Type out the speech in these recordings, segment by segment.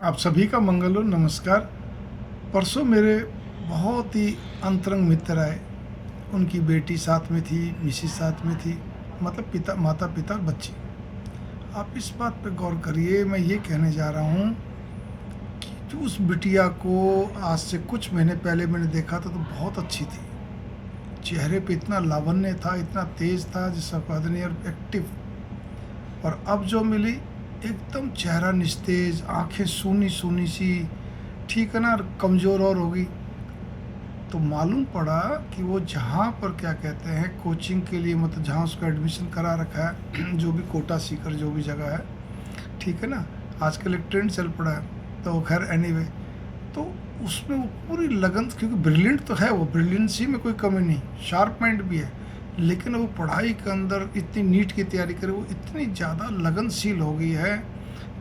आप सभी का मंगल हो। नमस्कार। परसों मेरे बहुत ही अंतरंग मित्र आए। उनकी बेटी साथ में थी, मिसेस साथ में थी, मतलब पिता, माता पिता और बच्ची। आप इस बात पे गौर करिए, मैं ये कहने जा रहा हूँ कि जो उस बिटिया को आज से कुछ महीने पहले मैंने देखा था तो बहुत अच्छी थी। चेहरे पे इतना लावण्य था, इतना तेज था जिसका कहते नहीं, और एक्टिव। और अब जो मिली, एकदम चेहरा निस्तेज, आंखें सूनी सूनी सी, ठीक है ना, और कमज़ोर और होगी। तो मालूम पड़ा कि वो जहाँ पर क्या कहते हैं कोचिंग के लिए, मतलब जहाँ उसका एडमिशन करा रखा है जो भी कोटा सीकर जो भी जगह है, ठीक है ना, आजकल एक ट्रेंड चल पड़ा है। तो खैर एनीवे, तो उसमें वो पूरी लगन, क्योंकि ब्रिलियंट तो है, वो ब्रिलियंसी में कोई कमी नहीं, शार्प माइंड भी है, लेकिन वो पढ़ाई के अंदर इतनी नीट की तैयारी करे, वो इतनी ज़्यादा लगनशील हो गई है,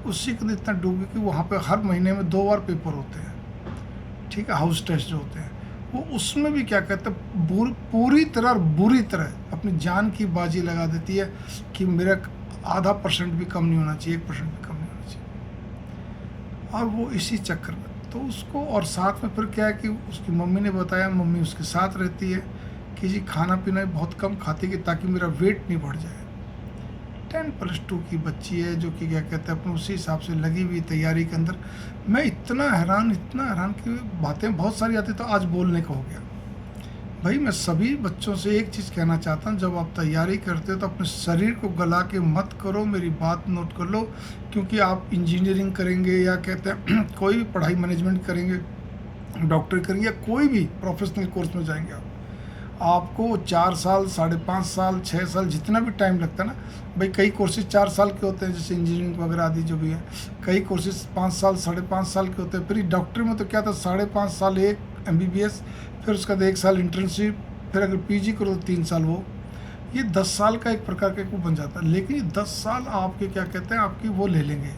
उसी के अंदर इतना डूब गई कि वहाँ पे हर महीने में 2 बार पेपर होते हैं, ठीक है, हाउस टेस्ट जो होते हैं। वो उसमें भी क्या कहते हैं पूरी तरह और बुरी तरह अपनी जान की बाजी लगा देती है कि मेरा आधा % भी कम नहीं होना चाहिए, 1% भी कम नहीं होना चाहिए। और वो इसी चक्कर में तो उसको, और साथ में फिर क्या है कि उसकी मम्मी ने बताया, मम्मी उसके साथ रहती है कि जी खाना पीना बहुत कम खाती कि ताकि मेरा वेट नहीं बढ़ जाए। 10+2 की बच्ची है जो कि क्या कहते हैं अपने उसी हिसाब से लगी हुई तैयारी के अंदर। मैं इतना हैरान कि बातें बहुत सारी आती तो आज बोलने का हो गया। भाई मैं सभी बच्चों से एक चीज़ कहना चाहता हूँ, जब आप तैयारी करते हो तो अपने शरीर को गला के मत करो, मेरी बात नोट कर लो। क्योंकि आप इंजीनियरिंग करेंगे या कहते हैं कोई भी पढ़ाई मैनेजमेंट करेंगे, डॉक्टर करेंगे या कोई भी प्रोफेशनल कोर्स में जाएंगे आपको 4 साल, 5.5 साल, 6 साल, जितना भी टाइम लगता है ना, भाई कई कोर्सेज 4 साल के होते हैं जैसे इंजीनियरिंग वगैरह आदि जो भी है, कई कोर्सेज 5 साल, 5.5 साल के होते हैं। फिर डॉक्टर में तो क्या था, 5.5 साल एक MBBS, फिर उसका 1 साल इंटर्नशिप, फिर अगर PG करो तो 3 साल वो, ये 10 साल का एक प्रकार का वो बन जाता है। लेकिन ये 10 साल आपके क्या कहते हैं आपकी वो ले लेंगे,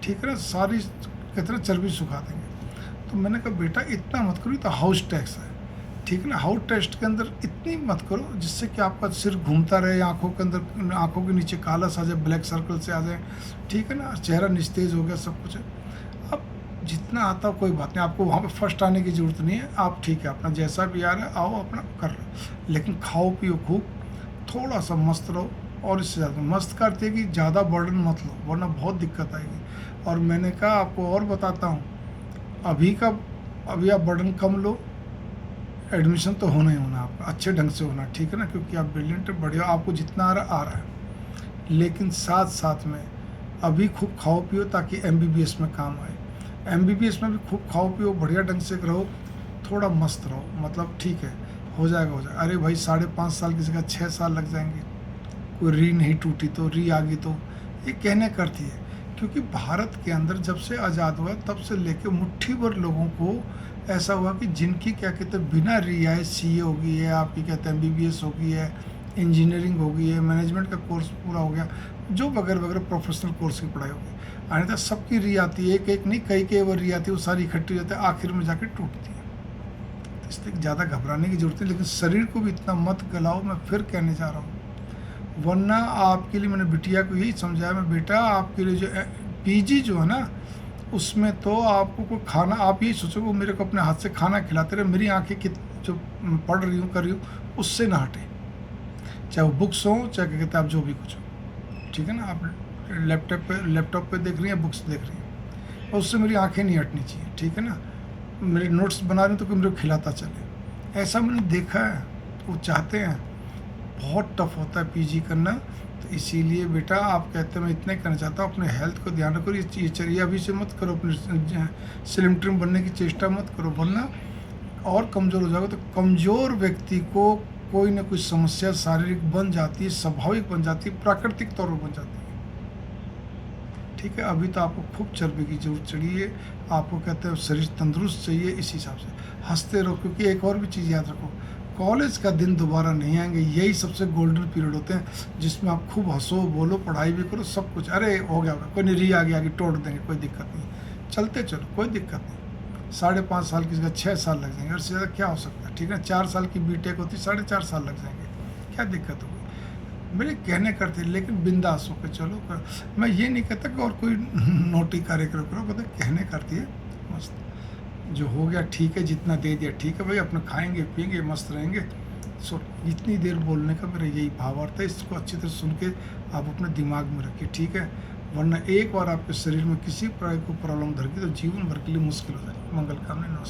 ठीक है ना, सारी कहते हैं चर्बी सुखा देंगे। तो मैंने कहा बेटा इतना मत करो, तो हाउस टैक्स है, ठीक है ना, हाउस टेस्ट के अंदर इतनी मत करो जिससे कि आपका सिर घूमता रहे, आंखों के अंदर, आंखों के नीचे काला सा जाए, ब्लैक सर्कल से आ जाए, ठीक है ना, चेहरा निस्तेज हो गया, सब कुछ है। अब जितना आता कोई बात नहीं, आपको वहाँ पे फर्स्ट आने की ज़रूरत नहीं है, आप ठीक है अपना जैसा भी आ रहा है आओ अपना कर लो, लेकिन खाओ पियो खूब, थोड़ा सा मस्त रहो। और इससे ज़्यादा मस्त करते है कि ज़्यादा बर्डन मत लो वरना बहुत दिक्कत आएगी। और मैंने कहा आपको और बताता हूँ, अभी का अभी आप बर्डन कम लो, एडमिशन तो होना ही होना आपका, अच्छे ढंग से होना, ठीक है ना, क्योंकि आप ब्रिलियंट बढ़िया, आपको जितना आ रहा है। लेकिन साथ साथ में अभी खूब खाओ पियो ताकि MBBS में काम आए। MBBS में भी खूब खाओ पियो, बढ़िया ढंग से रहो, थोड़ा मस्त रहो, मतलब ठीक है, हो जाएगा हो जाएगा। अरे भाई 5.5 साल की जगह 6 साल लग जाएंगे, कोई री नहीं टूटी तो री आ गई, तो ये कहने करती है। क्योंकि भारत के अंदर जब से आज़ाद हुआ तब से लेके मुट्ठी भर लोगों को ऐसा हुआ कि जिनकी क्या कहते हैं बिना री आए CA हो गई है, आपकी कहते हैं MBBS हो गई है, इंजीनियरिंग हो गई है, मैनेजमेंट का कोर्स पूरा हो गया, जो वगैरह वगैरह प्रोफेशनल कोर्स की पढ़ाई हो गई। अन्यथा सबकी री आती है, एक एक नहीं कई कई बार री आती है, वो सारी इकट्ठी हो जाती है, आखिर में जाके टूटती है। तो इसलिए ज़्यादा घबराने की जरूरत है, लेकिन शरीर को भी इतना मत गलाओ, मैं फिर कहने जा रहा हूँ। वरना आपके लिए मैंने बिटिया को यही समझाया, मैं बेटा आपके लिए जो PG जो है ना, उसमें तो आपको कोई खाना, आप यही सोचोगे मेरे को अपने हाथ से खाना खिलाते रहे, मेरी आंखें जो पढ़ रही हूँ कर रही हूँ उससे ना हटे, चाहे वो बुक्स हो चाहे क्या कहते हैं आप जो भी कुछ हो, ठीक है ना, आप लैपटॉप पे देख रही हैं, बुक्स देख रही हैं, और उससे मेरी आंखें नहीं हटनी चाहिए, ठीक है ना। मेरे नोट्स बना रही हूँ तो कि मेरे को खिलाता चले, ऐसा मैंने देखा है। वो चाहते हैं, बहुत टफ होता है PG करना। तो इसीलिए बेटा आप कहते हैं, मैं इतने कहना चाहता हूँ, अपने हेल्थ को ध्यान रखो, ये चर्या अभी से मत करो, अपने स्लिम ट्रिम बनने की चेष्टा मत करो, वरना और कमज़ोर हो जाओगे। तो कमज़ोर व्यक्ति को कोई ना कोई समस्या शारीरिक बन जाती है, स्वाभाविक बन जाती है, प्राकृतिक तौर पर बन जाती है, ठीक है। अभी तो आपको खूब चर्बी की जरूरत चढ़ी है, आपको कहते हैं शरीर तंदुरुस्त चाहिए, इस हिसाब से हंसते रहो। क्योंकि एक और भी चीज़ याद रखो, कॉलेज का दिन दोबारा नहीं आएंगे, यही सबसे गोल्डन पीरियड होते हैं जिसमें आप खूब हंसो, बोलो, पढ़ाई भी करो, सब कुछ। अरे हो गया होगा, कोई नहीं, री आगे तोड़ देंगे, कोई दिक्कत नहीं, चलते चलो, कोई दिक्कत नहीं। 5.5 साल की जगह 6 साल लग जाएंगे, उससे ज़्यादा क्या हो सकता है, ठीक है। 4 साल की BTech होती, 4.5 साल लग जाएंगे, क्या दिक्कत होगी। मेरे कहने करते, लेकिन बिंदास होकर चलो मैं ये नहीं कहता कि और कोई नोटी कार्यक्रम करो, कहते कहने करती है मस्त, जो हो गया ठीक है, जितना दे दिया ठीक है भाई, अपना खाएंगे पिएंगे मस्त रहेंगे। सो इतनी देर बोलने का मेरा यही भावार्थ है। इसको अच्छी तरह सुन के आप अपने दिमाग में रखिए, ठीक है, वरना एक बार आपके शरीर में किसी प्रकार की प्रॉब्लम धर गई तो जीवन भर के लिए मुश्किल हो जाएगी। मंगल कामना, नमस्कार।